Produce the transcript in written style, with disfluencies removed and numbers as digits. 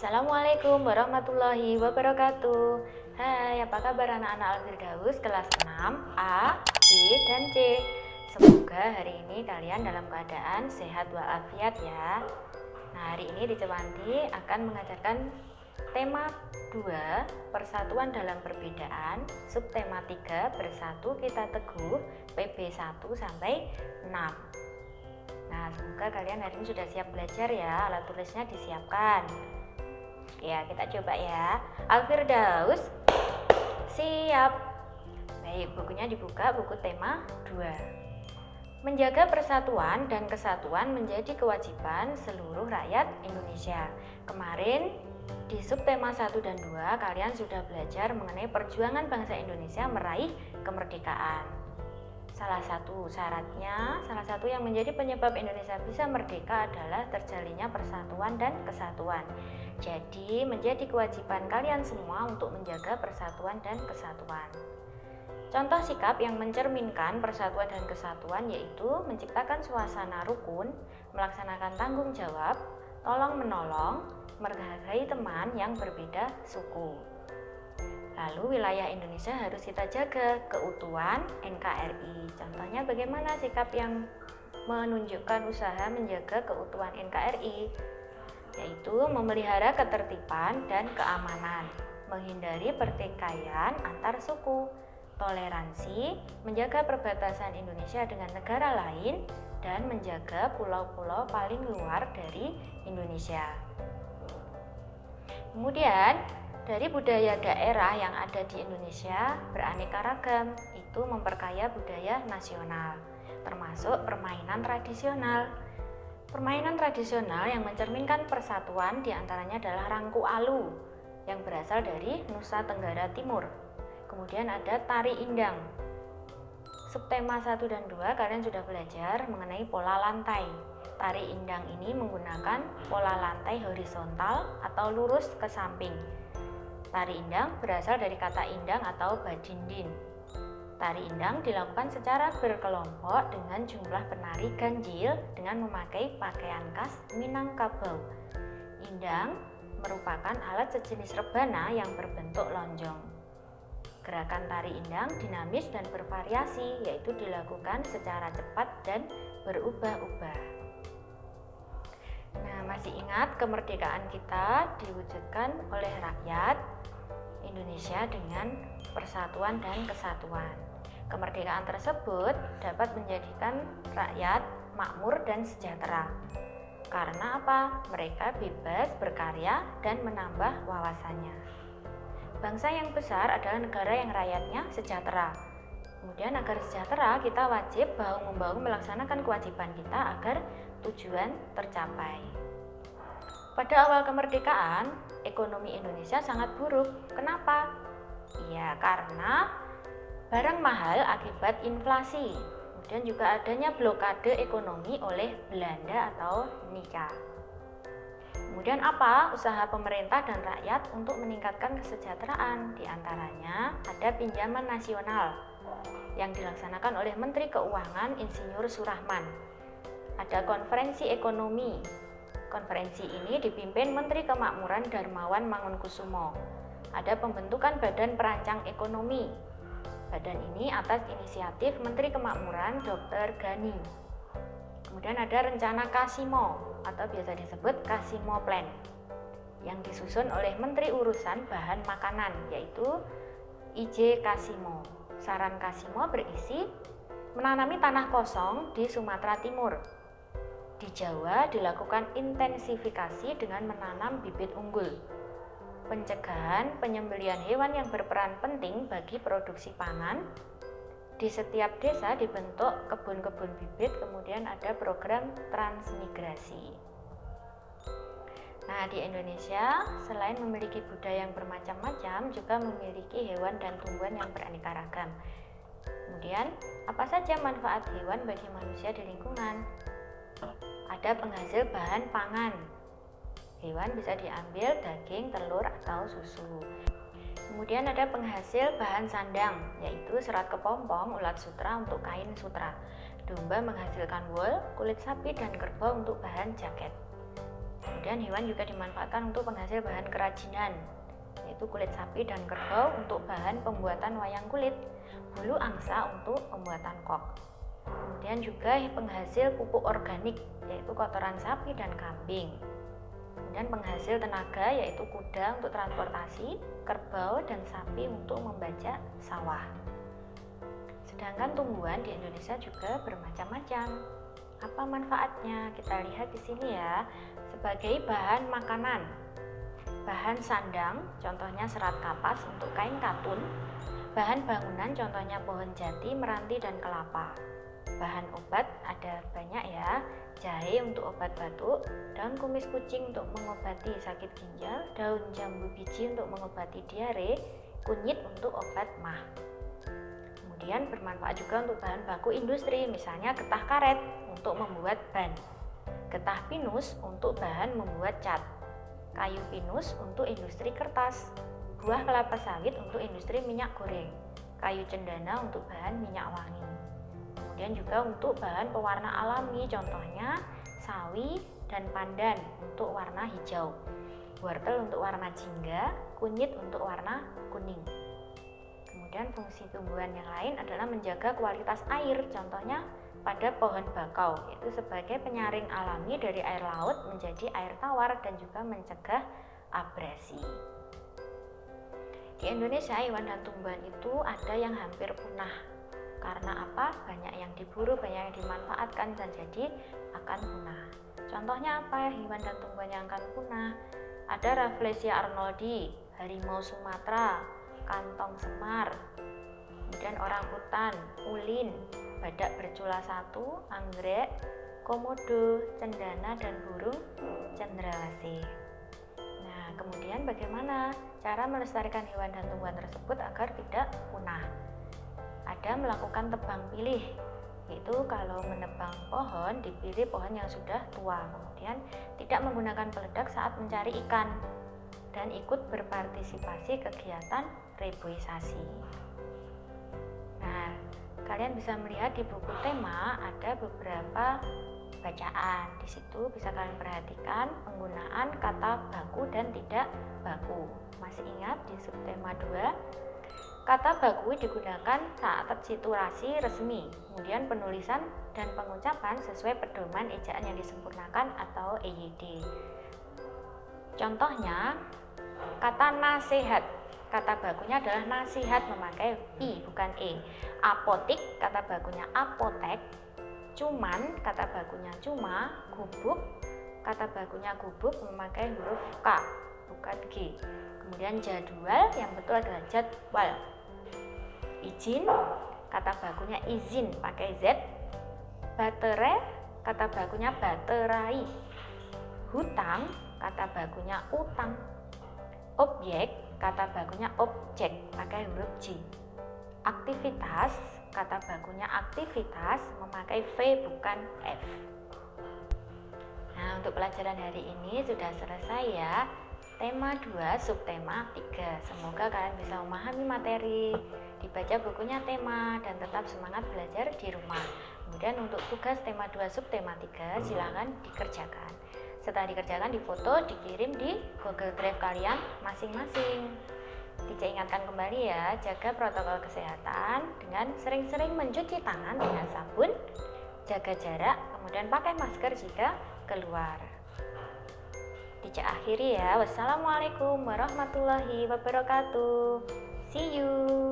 Assalamualaikum warahmatullahi wabarakatuh. Hai, apa kabar anak-anak Al-Firdaus kelas 6 A, B, dan C? Semoga hari ini kalian dalam keadaan sehat walafiat ya. Nah, hari ini Teacher Wanti akan mengajarkan tema 2, persatuan dalam perbedaan, subtema 3, bersatu kita teguh, PB 1 sampai 6. Nah, semoga kalian hari ini sudah siap belajar ya, alat tulisnya disiapkan. Ya, kita coba ya. Al-Firdaus, siap. Baik, bukunya dibuka, buku tema 2. Menjaga persatuan dan kesatuan menjadi kewajiban seluruh rakyat Indonesia. Kemarin di subtema 1 dan 2 kalian sudah belajar mengenai perjuangan bangsa Indonesia meraih kemerdekaan. Salah satu yang menjadi penyebab Indonesia bisa merdeka adalah terjalinnya persatuan dan kesatuan. Jadi, menjadi kewajiban kalian semua untuk menjaga persatuan dan kesatuan. Contoh sikap yang mencerminkan persatuan dan kesatuan yaitu menciptakan suasana rukun, melaksanakan tanggung jawab, tolong-menolong, menghargai teman yang berbeda suku. Lalu wilayah Indonesia harus kita jaga keutuhan NKRI. Contohnya bagaimana sikap yang menunjukkan usaha menjaga keutuhan NKRI? Yaitu memelihara ketertiban dan keamanan, menghindari pertikaian antar suku, toleransi, menjaga perbatasan Indonesia dengan negara lain, dan menjaga pulau-pulau paling luar dari Indonesia. Kemudian, dari budaya daerah yang ada di Indonesia beraneka ragam, itu memperkaya budaya nasional, termasuk permainan tradisional. Permainan tradisional yang mencerminkan persatuan diantaranya adalah rangku alu yang berasal dari Nusa Tenggara Timur. Kemudian ada tari indang. Subtema 1 dan 2 kalian sudah belajar mengenai pola lantai. Tari indang ini menggunakan pola lantai horizontal atau lurus ke samping. Tari indang berasal dari kata indang atau badindin. Tari indang dilakukan secara berkelompok dengan jumlah penari ganjil dengan memakai pakaian khas Minangkabau. Indang merupakan alat sejenis rebana yang berbentuk lonjong. Gerakan tari indang dinamis dan bervariasi, yaitu dilakukan secara cepat dan berubah-ubah. Nah, masih ingat kemerdekaan kita diwujudkan oleh rakyat Indonesia dengan persatuan dan kesatuan. Kemerdekaan tersebut dapat menjadikan rakyat makmur dan sejahtera. Karena apa? Mereka bebas berkarya dan menambah wawasannya. Bangsa yang besar adalah negara yang rakyatnya sejahtera. Kemudian agar sejahtera, kita wajib bahu-membahu melaksanakan kewajiban kita agar tujuan tercapai. Pada awal kemerdekaan, ekonomi Indonesia sangat buruk. Kenapa? Ya, karena barang mahal akibat inflasi. Kemudian juga adanya blokade ekonomi oleh Belanda atau Nika. Kemudian apa usaha pemerintah dan rakyat untuk meningkatkan kesejahteraan? Di antaranya ada pinjaman nasional yang dilaksanakan oleh Menteri Keuangan Insinyur Surahman. Ada konferensi ekonomi. Konferensi ini dipimpin Menteri Kemakmuran Darmawan Mangunkusumo. Ada pembentukan Badan Perancang Ekonomi. Badan ini atas inisiatif Menteri Kemakmuran Dr. Gani. Kemudian ada rencana Kasimo atau biasa disebut Kasimo Plan yang disusun oleh Menteri Urusan Bahan Makanan, yaitu IJ Kasimo. Saran Kasimo berisi menanami tanah kosong di Sumatera Timur. Di Jawa dilakukan intensifikasi dengan menanam bibit unggul. Pencegahan penyembelihan hewan yang berperan penting bagi produksi pangan. Di setiap desa dibentuk kebun-kebun bibit, kemudian ada program transmigrasi. Nah, di Indonesia selain memiliki budaya yang bermacam-macam, juga memiliki hewan dan tumbuhan yang beraneka ragam. Kemudian, apa saja manfaat hewan bagi manusia di lingkungan? Ada penghasil bahan pangan. Hewan bisa diambil daging, telur, atau susu. Kemudian ada penghasil bahan sandang, yaitu serat kepompong, ulat sutra untuk kain sutra. Domba menghasilkan wol, kulit sapi, dan kerbau untuk bahan jaket. Kemudian hewan juga dimanfaatkan untuk penghasil bahan kerajinan, yaitu kulit sapi dan kerbau untuk bahan pembuatan wayang kulit, bulu angsa untuk pembuatan kok. Kemudian juga penghasil pupuk organik, yaitu kotoran sapi dan kambing. Kemudian penghasil tenaga, yaitu kuda untuk transportasi, kerbau dan sapi untuk membajak sawah. Sedangkan tumbuhan di Indonesia juga bermacam-macam. Apa manfaatnya? Kita lihat di sini ya. Sebagai bahan makanan, bahan sandang, contohnya serat kapas untuk kain katun. Bahan bangunan, contohnya pohon jati, meranti, dan kelapa. Bahan obat ada banyak ya. Jahe untuk obat batuk, daun kumis kucing untuk mengobati sakit ginjal, daun jambu biji untuk mengobati diare, kunyit untuk obat MAH. Kemudian bermanfaat juga untuk bahan baku industri, misalnya getah karet untuk membuat ban, getah pinus untuk bahan membuat cat, kayu pinus untuk industri kertas, buah kelapa sawit untuk industri minyak goreng, kayu cendana untuk bahan minyak wangi. Kemudian juga untuk bahan pewarna alami, contohnya sawi dan pandan untuk warna hijau, wortel untuk warna jingga, kunyit untuk warna kuning. Kemudian fungsi tumbuhan yang lain adalah menjaga kualitas air, contohnya pada pohon bakau, yaitu sebagai penyaring alami dari air laut menjadi air tawar dan juga mencegah abrasi. Di Indonesia, hewan dan tumbuhan itu ada yang hampir punah. Karena apa? Banyak yang diburu, banyak yang dimanfaatkan dan jadi akan punah. Contohnya apa hewan dan tumbuhan yang akan punah? Ada Rafflesia arnoldi, harimau Sumatera, kantong semar, kemudian orangutan, ulin, badak bercula satu, anggrek, komodo, cendana, dan burung cendrawasih. Nah, kemudian bagaimana cara melestarikan hewan dan tumbuhan tersebut agar tidak punah? Ada melakukan tebang pilih, yaitu kalau menebang pohon, dipilih pohon yang sudah tua, kemudian tidak menggunakan peledak saat mencari ikan, dan ikut berpartisipasi kegiatan reboisasi. Nah, kalian bisa melihat di buku tema ada beberapa bacaan. Di situ bisa kalian perhatikan penggunaan kata baku dan tidak baku. Masih ingat di subtema 2? Kata baku digunakan saat titulasi resmi, kemudian penulisan dan pengucapan sesuai pedoman ejaan yang disempurnakan atau EYD. Contohnya, kata nasihat, kata bakunya adalah nasihat memakai I bukan E. Apotik, kata bakunya apotek. Cuman, kata bakunya cuma. Gubuk, kata bakunya gubuk memakai huruf K bukan G. Kemudian jadwal, yang betul adalah jadwal. Izin, kata bakunya izin pakai Z. Baterai, kata bakunya baterai. Hutang, kata bakunya utang. Objek, kata bakunya objek pakai huruf J. Aktivitas, kata bakunya aktivitas memakai V bukan F. Nah, untuk pelajaran hari ini sudah selesai ya. Tema 2, subtema 3. Semoga kalian bisa memahami materi, dibaca bukunya tema, dan tetap semangat belajar di rumah. Kemudian untuk tugas tema 2, subtema 3 silakan dikerjakan. Setelah dikerjakan, difoto, dikirim di Google Drive kalian masing-masing. Tica ingatkan kembali ya, jaga protokol kesehatan dengan sering-sering mencuci tangan dengan sabun, jaga jarak, kemudian pakai masker jika keluar. Tica akhiri ya, wassalamualaikum warahmatullahi wabarakatuh. See you.